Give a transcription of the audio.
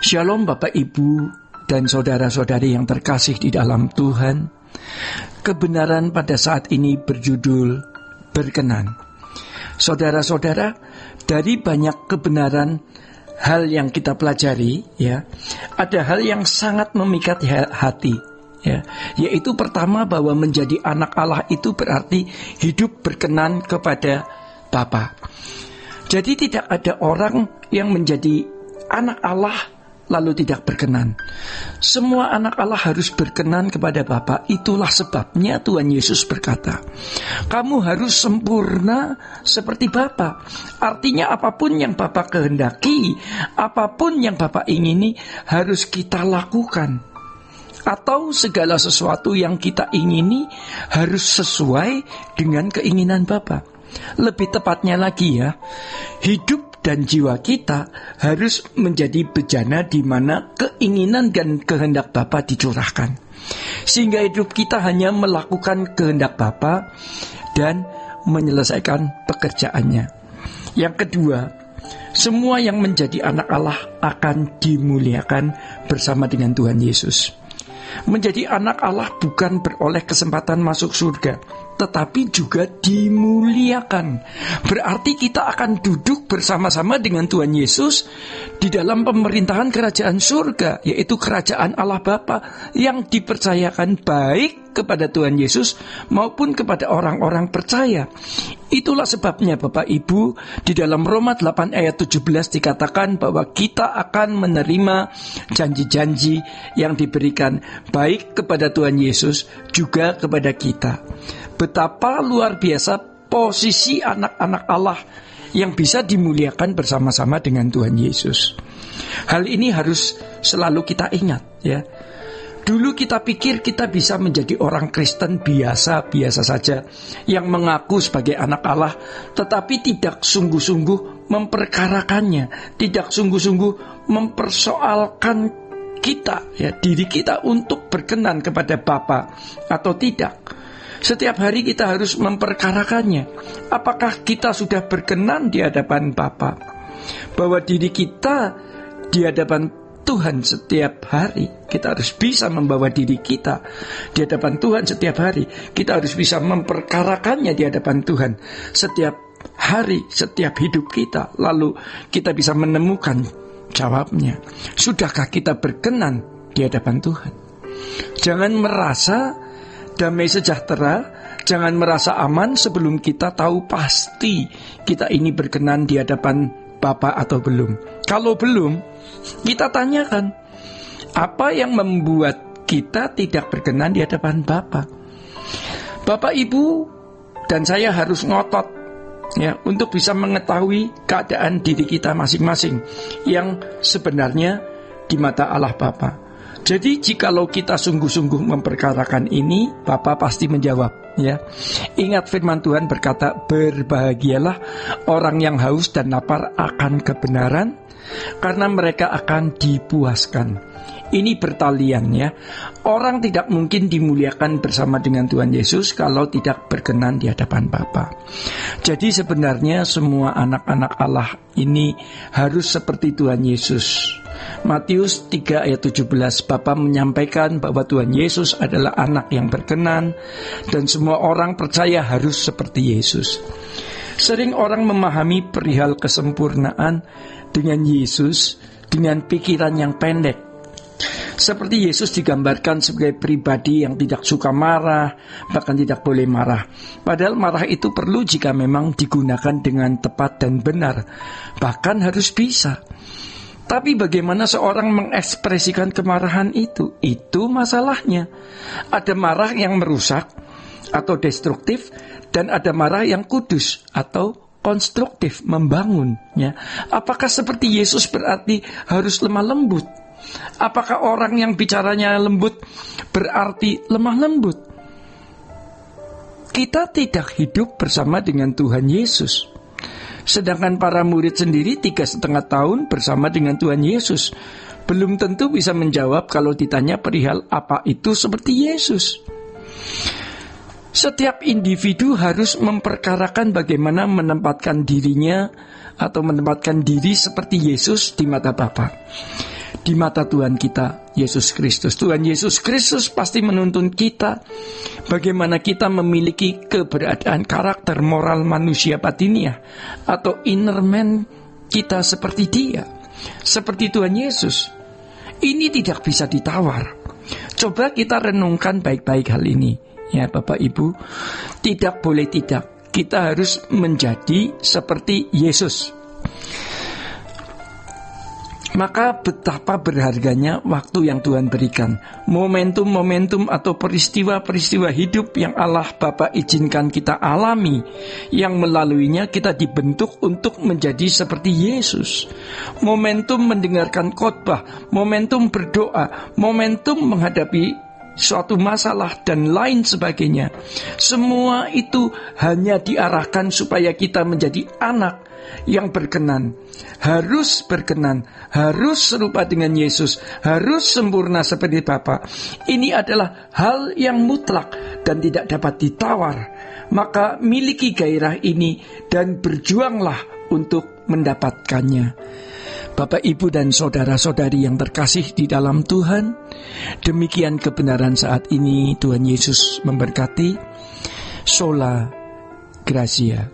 Shalom Bapak Ibu dan saudara-saudari yang terkasih di dalam Tuhan. Kebenaran pada saat ini berjudul berkenan. Saudara-saudara, dari banyak kebenaran hal yang kita pelajari, ya, ada hal yang sangat memikat hati, ya, yaitu pertama bahwa menjadi anak Allah itu berarti hidup berkenan kepada Bapa. Jadi tidak ada orang yang menjadi anak Allah lalu tidak berkenan. Semua anak Allah harus berkenan kepada Bapa. Itulah sebabnya Tuhan Yesus berkata, kamu harus sempurna seperti Bapa. Artinya apapun yang Bapa kehendaki, apapun yang Bapa ingini, harus kita lakukan. Atau segala sesuatu yang kita ingini harus sesuai dengan keinginan Bapa. Lebih tepatnya lagi ya, hidup dan jiwa kita harus menjadi bejana di mana keinginan dan kehendak Bapa dicurahkan. Sehingga hidup kita hanya melakukan kehendak Bapa dan menyelesaikan pekerjaannya. Yang kedua, semua yang menjadi anak Allah akan dimuliakan bersama dengan Tuhan Yesus. Menjadi anak Allah bukan beroleh kesempatan masuk surga, tetapi juga dimuliakan. Berarti kita akan duduk bersama-sama dengan Tuhan Yesus di dalam pemerintahan kerajaan surga, yaitu kerajaan Allah Bapa yang dipercayakan baik kepada Tuhan Yesus maupun kepada orang-orang percaya. Itulah sebabnya Bapak Ibu, di dalam Roma 8 ayat 17 dikatakan bahwa kita akan menerima janji-janji yang diberikan baik kepada Tuhan Yesus juga kepada kita. Betapa luar biasa posisi anak-anak Allah yang bisa dimuliakan bersama-sama dengan Tuhan Yesus. Hal ini harus selalu kita ingat, ya. Dulu kita pikir kita bisa menjadi orang Kristen biasa-biasa saja, yang mengaku sebagai anak Allah, tetapi tidak sungguh-sungguh memperkarakannya, tidak sungguh-sungguh mempersoalkan kita, ya, diri kita untuk berkenan kepada Bapa atau tidak. Setiap hari kita harus memperkarakannya. Apakah kita sudah berkenan di hadapan Bapa? Bahwa diri kita di hadapan Tuhan setiap hari, kita harus bisa membawa diri kita di hadapan Tuhan setiap hari. Kita harus bisa memperkarakannya di hadapan Tuhan setiap hari, setiap hidup kita. Lalu kita bisa menemukan jawabnya. Sudahkah kita berkenan di hadapan Tuhan? Jangan merasa damai sejahtera, jangan merasa aman sebelum kita tahu pasti kita ini berkenan di hadapan Bapa atau belum. Kalau belum, kita tanyakan, apa yang membuat kita tidak berkenan di hadapan Bapa? Bapak, Ibu, dan saya harus ngotot, ya, untuk bisa mengetahui keadaan diri kita masing-masing yang sebenarnya di mata Allah Bapa. Jadi jikalau kita sungguh-sungguh memperkarakan ini, Bapa pasti menjawab, ya. Ingat firman Tuhan berkata, berbahagialah orang yang haus dan lapar akan kebenaran, karena mereka akan dipuaskan. Ini bertalian, ya. Orang tidak mungkin dimuliakan bersama dengan Tuhan Yesus kalau tidak berkenan di hadapan Bapa. Jadi sebenarnya semua anak-anak Allah ini harus seperti Tuhan Yesus. Matius 3 ayat 17, Bapa menyampaikan bahwa Tuhan Yesus adalah anak yang berkenan dan semua orang percaya harus seperti Yesus. Sering orang memahami perihal kesempurnaan dengan Yesus dengan pikiran yang pendek. Seperti Yesus digambarkan sebagai pribadi yang tidak suka marah, bahkan tidak boleh marah. Padahal marah itu perlu jika memang digunakan dengan tepat dan benar, bahkan harus bisa. Tapi bagaimana seorang mengekspresikan kemarahan itu? Itu masalahnya. Ada marah yang merusak atau destruktif, dan ada marah yang kudus atau konstruktif, membangun, ya. Apakah seperti Yesus berarti harus lemah lembut? Apakah orang yang bicaranya lembut berarti lemah lembut? Kita tidak hidup bersama dengan Tuhan Yesus. Sedangkan para murid sendiri 3,5 tahun bersama dengan Tuhan Yesus, belum tentu bisa menjawab kalau ditanya perihal apa itu seperti Yesus. Setiap individu harus memperkarakan bagaimana menempatkan dirinya atau menempatkan diri seperti Yesus di mata Bapa. di mata Tuhan kita, Yesus Kristus. Tuhan Yesus Kristus pasti menuntun kita bagaimana kita memiliki keberadaan karakter moral manusia batiniah atau inner man kita seperti Dia, seperti Tuhan Yesus. Ini tidak bisa ditawar. Coba kita renungkan baik-baik hal ini, ya Bapak Ibu. Tidak boleh tidak, kita harus menjadi seperti Yesus. Maka betapa berharganya waktu yang Tuhan berikan, momentum-momentum atau peristiwa-peristiwa hidup yang Allah Bapa izinkan kita alami, yang melaluinya kita dibentuk untuk menjadi seperti Yesus. Momentum mendengarkan khotbah, momentum berdoa, momentum menghadapi suatu masalah dan lain sebagainya. Semua itu hanya diarahkan supaya kita menjadi anak yang berkenan, harus berkenan, harus serupa dengan Yesus, harus sempurna seperti Bapa. Ini adalah hal yang mutlak dan tidak dapat ditawar. Maka miliki gairah ini dan berjuanglah untuk mendapatkannya. Bapak, Ibu, dan saudara-saudari yang terkasih di dalam Tuhan, demikian kebenaran saat ini. Tuhan Yesus memberkati. Sola Gracia.